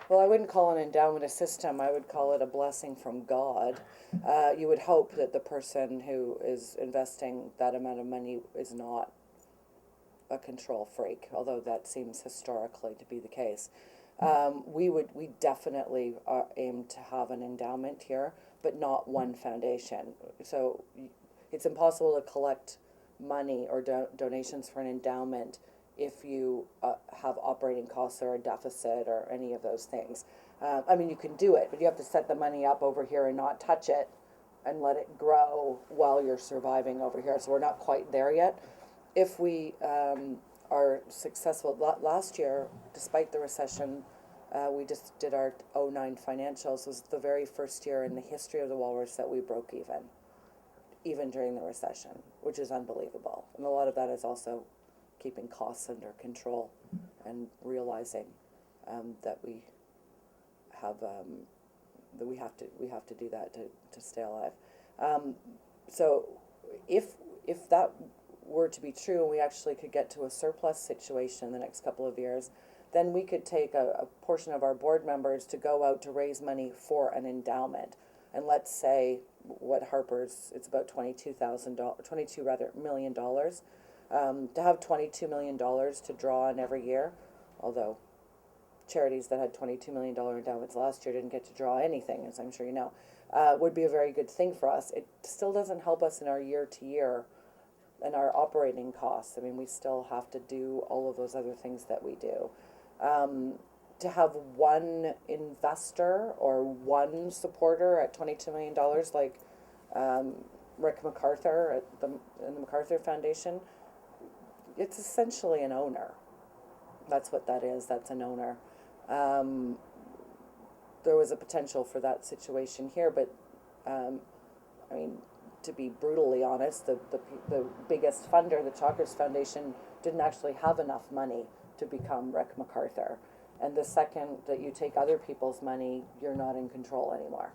Well, I wouldn't call an endowment a system. I would call it a blessing from God. You would hope that the person who is investing that amount of money is not a control freak, although that seems historically to be the case. We definitely aim to have an endowment here, but not one foundation. So it's impossible to collect money or donations for an endowment if you have operating costs or a deficit or any of those things. I mean, you can do it, but you have to set the money up over here and not touch it and let it grow while you're surviving over here. So we're not quite there yet. If we are successful, last year, despite the recession, we just did our '09 financials. It was the very first year in the history of the Walrus that we broke even during the recession, which is unbelievable. And a lot of that is also keeping costs under control and realizing that we have that we have to do that to stay alive. So if that were to be true and we actually could get to a surplus situation in the next couple of years, then we could take a portion of our board members to go out to raise money for an endowment. And let's say what Harper's, it's about $22,000, 22 rather million dollars. To have $22 million to draw on every year, although charities that had $22 million endowments last year didn't get to draw anything, as I'm sure you know, would be a very good thing for us. It still doesn't help us in our year to year and our operating costs. I mean, we still have to do all of those other things that we do. To have one investor or one supporter at $22 million, like Rick MacArthur in the MacArthur Foundation, it's essentially an owner. That's what that is. That's an owner. There was a potential for that situation here, but I mean, to be brutally honest, the biggest funder, the Walrus Foundation, didn't actually have enough money to become Rick MacArthur. And the second that you take other people's money, you're not in control anymore.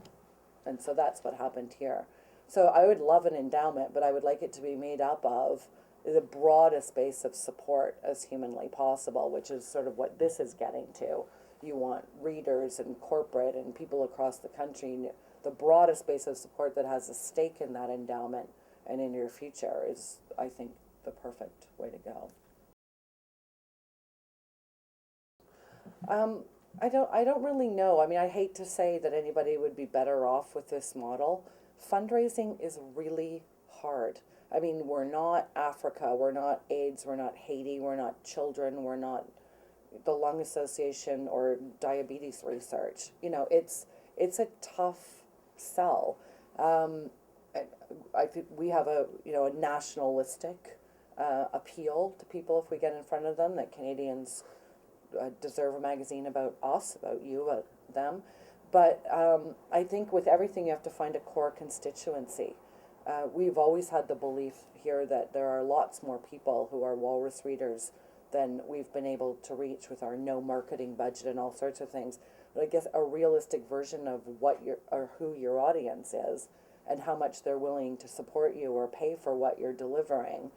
And so that's what happened here. So I would love an endowment, but I would like it to be made up of the broadest base of support as humanly possible, which is sort of what this is getting to. You want readers and corporate and people across the country. The broadest base of support that has a stake in that endowment and in your future is, I think, the perfect way to go. I don't really know. I mean, I hate to say that anybody would be better off with this model. Fundraising is really hard. I mean, we're not Africa, we're not AIDS, we're not Haiti, we're not children, we're not the Lung Association or diabetes research. You know, it's a tough sell. I think we have a nationalistic appeal to people if we get in front of them, that Canadians deserve a magazine about us, about you, about them. But I think with everything you have to find a core constituency. We've always had the belief here that there are lots more people who are Walrus readers than we've been able to reach with our no marketing budget and all sorts of things. But I guess a realistic version of what your or who your audience is and how much they're willing to support you or pay for what you're delivering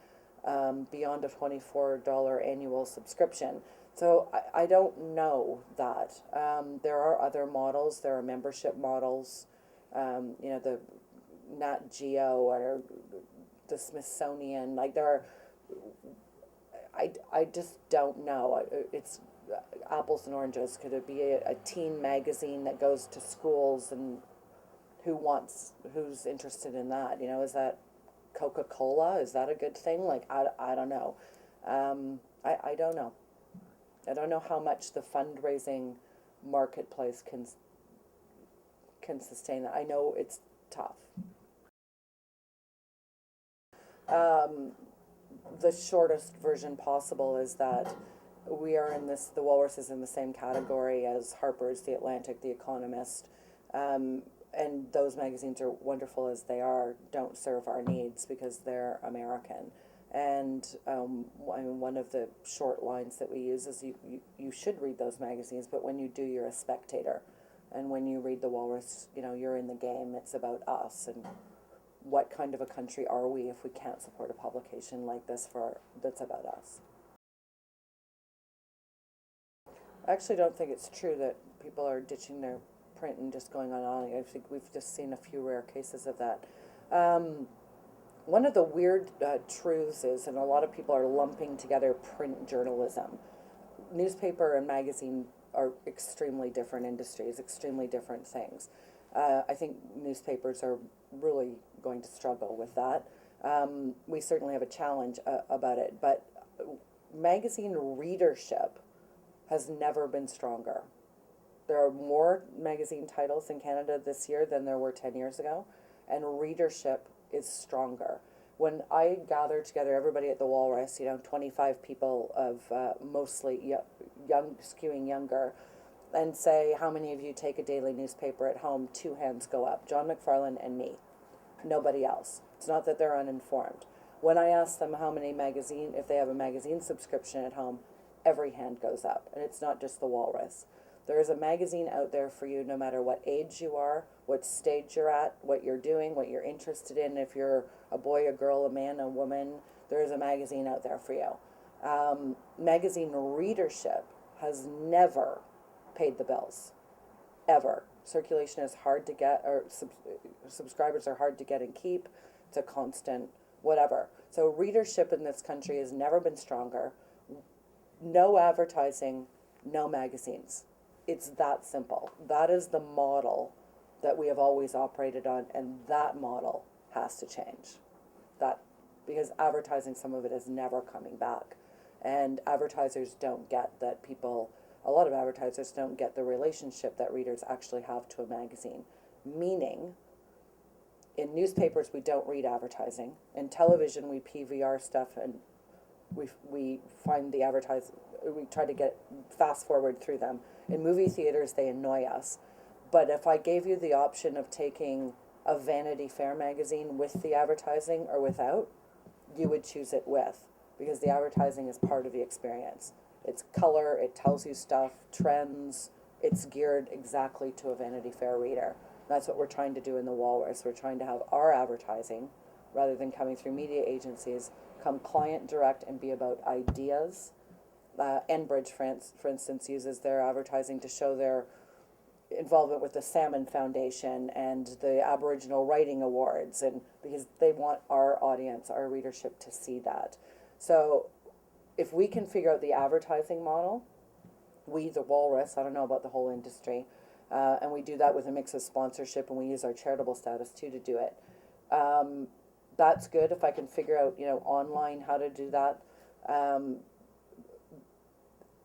beyond a $24 annual subscription. So I don't know that. There are other models. There are membership models. The Nat Geo or the Smithsonian. Like there are. I just don't know. It's apples and oranges. Could it be a teen magazine that goes to schools and who's interested in that? You know, is that Coca-Cola? Is that a good thing? Like I don't know. I don't know. I don't know how much the fundraising marketplace can sustain that. I know it's tough. The shortest version possible is that we are in this, the Walrus is in the same category as Harper's, The Atlantic, The Economist, and those magazines, are wonderful as they are, don't serve our needs because they're American. And I mean, one of the short lines that we use is you should read those magazines, but when you do, you're a spectator. And when you read The Walrus, you're in the game. It's about us. And what kind of a country are we if we can't support a publication like this that's about us? I actually don't think it's true that people are ditching their print and just going online. I think we've just seen a few rare cases of that. One of the weird truths is, and a lot of people are lumping together print journalism. Newspaper and magazine are extremely different industries, extremely different things. I think newspapers are really going to struggle with that. We certainly have a challenge about it, but magazine readership has never been stronger. There are more magazine titles in Canada this year than there were 10 years ago, and readership is stronger. When I gather together everybody at the Walrus, 25 people of mostly young, skewing younger, and say, how many of you take a daily newspaper at home? 2 hands go up. John McFarlane and me. Nobody else. It's not that they're uninformed. When I ask them if they have a magazine subscription at home, every hand goes up. And it's not just the Walrus. There is a magazine out there for you no matter what age you are, what stage you're at, what you're doing, what you're interested in. If you're a boy, a girl, a man, a woman, there is a magazine out there for you. Magazine readership has never paid the bills, ever. Circulation is hard to get, or subscribers are hard to get and keep. It's a constant whatever. So readership in this country has never been stronger. No advertising, no magazines. It's that simple. That is the model that we have always operated on, and that model has to change. Because advertising, some of it is never coming back. And advertisers don't get that a lot of advertisers don't get the relationship that readers actually have to a magazine. Meaning, in newspapers, we don't read advertising. In television, we PVR stuff and we find the we try to get fast forward through them. In movie theaters, they annoy us. But if I gave you the option of taking a Vanity Fair magazine with the advertising or without, you would choose it with, because the advertising is part of the experience. It's color, it tells you stuff, trends, it's geared exactly to a Vanity Fair reader. That's what we're trying to do in the Walrus. We're trying to have our advertising, rather than coming through media agencies, come client direct and be about ideas. Enbridge, for instance, uses their advertising to show their involvement with the Salmon Foundation and the Aboriginal Writing Awards, and because they want our audience, our readership, to see that. So if we can figure out the advertising model, we, the Walrus, I don't know about the whole industry, and we do that with a mix of sponsorship, and we use our charitable status too to do it. That's good if I can figure out, online how to do that.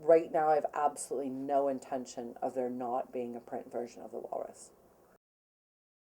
Right now, I have absolutely no intention of there not being a print version of the Walrus.